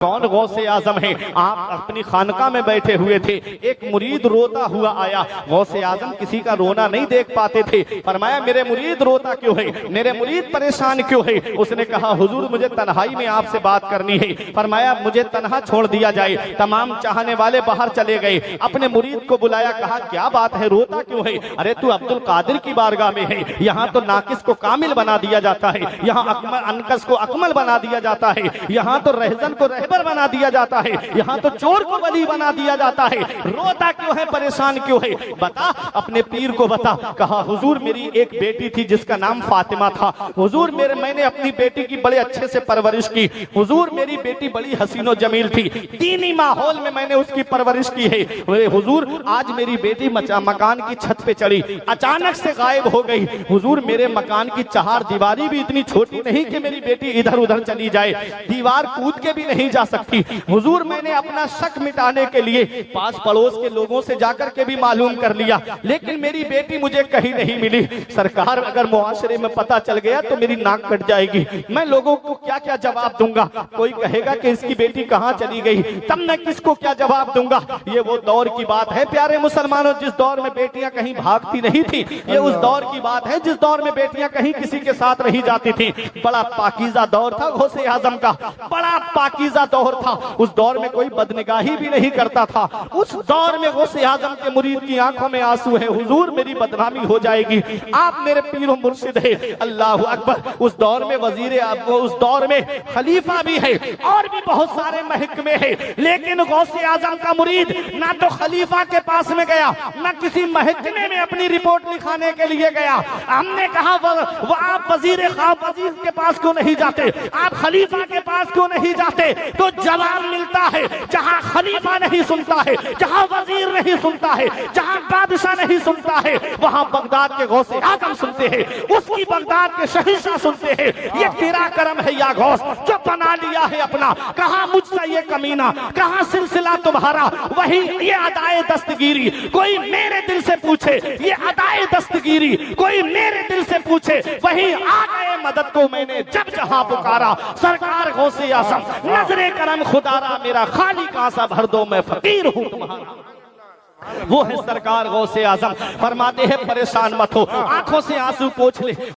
کون غوث اعظم ہے؟ آپ اپنی خانقاہ میں بیٹھے ہوئے تھے، ایک مرید روتا ہوا آیا، غوث اعظم کسی کا رونا نہیں دیکھ پاتے تھے، فرمایا میرے مرید روتا کیوں ہے، میرے مرید پریشان کیوں ہے؟ اس نے کہا حضور مجھے تنہائی میں آپ سے بات کرنی ہے۔ فرمایا مجھے تنہا چھوڑ دیا جائے۔ تمام چاہنے والے باہر چلے گئے، اپنے مرید کو بلایا، کہا کیا بات ہے، روتا کیوں ہے؟ ارے تو عبد القادر کی بارگاہ میں ہے، یہاں تو ناقص کو کامل بنا دیا جاتا ہے، یہاں انقص کو اکمل بنا دیا جاتا ہے، یہاں تو رہزن کو رہبر بنا دیا جاتا ہے، یہاں تو چور کو ولی بنا دیا جاتا ہے، روتا کیوں ہے، پریشان کیوں ہے؟ بتا، اپنے پیر کو بتا۔ کہا حضور میری ایک بیٹی تھی جس کا نام فاطمہ تھا، حضور میں نے اپنی بیٹی کی بڑے اچھے سے پرورش کی، حضور میری بیٹی بڑی حسین و جمیل تھی، دینی ماحول میں نے اس کی پرورش کی ہے، حضور آج میری بیٹی مکان کی چھت پہ چڑھی، اچانک سے غائب ہو گئی، حضور میرے مکان کی چہار دیواری بھی اتنی چھوٹی نہیں کہ میری بیٹی ادھر ادھر چلی جائے، دیوار کود کے بھی نہیں جا سکتی، حضور میں نے اپنا شک مٹانے کے لیے پاس پڑوس کے لوگوں سے جا کر کے بھی معلوم کر لیا، لیکن میری بیٹی مجھے کہیں نہیں ملی۔ سرکار اگر معاشرے میں پتہ چل گیا تو میری ناک کٹ جائے گی، میں لوگوں کو کیا کیا جواب دوں گا؟ کوئی کہے گا کہ اس کی بیٹی کہاں چلی گئی، تب میں کس کو کیا جواب دوں گا؟ یہ وہ دور کی بات ہے پیارے مسلمانوں جس دور میں بیٹیاں کہیں بھاگتی نہیں تھی، یہ اس دور کی بات ہے جس دور میں بیٹیاں کہیں کسی کے ساتھ رہی جاتی تھی۔ بڑا پاکیزہ دور تھا غوث اعظم کا، بڑا پاکیزہ دور تھا، اس دور میں کوئی بدنگاہی بھی نہیں کرتا تھا، اس دور میں غوث اعظم کے مرید کی آنکھوں میں آنسو ہے، حضور میری بدنامی ہو جائے گی، آپ میرے پیر و مرشد ہے، اللہ اکبر۔ اس دور میں وزیر اس دور میں خلیفہ بھی ہے اور بھی بہت سارے محکمے ہیں، لیکن غوث اعظم کا مرید نہ تو خلیفہ کے پاس میں گیا، نہ کسی محکمے میں اپنی رپورٹ لکھانے کے لیے گیا۔ ہم نے کہا وہ آپ وزیر کے پاس کیوں نہیں جاتے، آپ خلیفہ کے پاس کیوں نہیں جاتے؟ تو جواب ملتا ہے جہاں خلیفہ نہیں سنتا ہے، جہاں وزیر نہیں سنتا ہے، جہاں بادشاہ نہیں سنتا ہے، وہاں بغداد کے غوث اعظم سنتے ہیں، اس کی بغداد کے شہنشاہ سنتے ہیں۔ یہ تیرا کرم ہے یا غوث جو بنا لیا ہے اپنا، کہاں مجھ سے یہ کمینہ، کہاں سلسلہ تمہارا، وہی یہ ادائے دستگیری کوئی میرے دل سے پوچھے، یہ ادائے دستگیری کوئی میرے دل سے پوچھے، وہی آ گئے مدد کو میں نے جب جہاں پکارا، سرکار غوث اعظم نظر کرم خدا را میرا خالی کاسا بھر دو میں فقیر ہوں تمہارا۔ وہ ہے سرکار غوث اعظم، فرماتے ہیں پریشان مت ہو، آنکھوں سے آنسو پوچھ لے،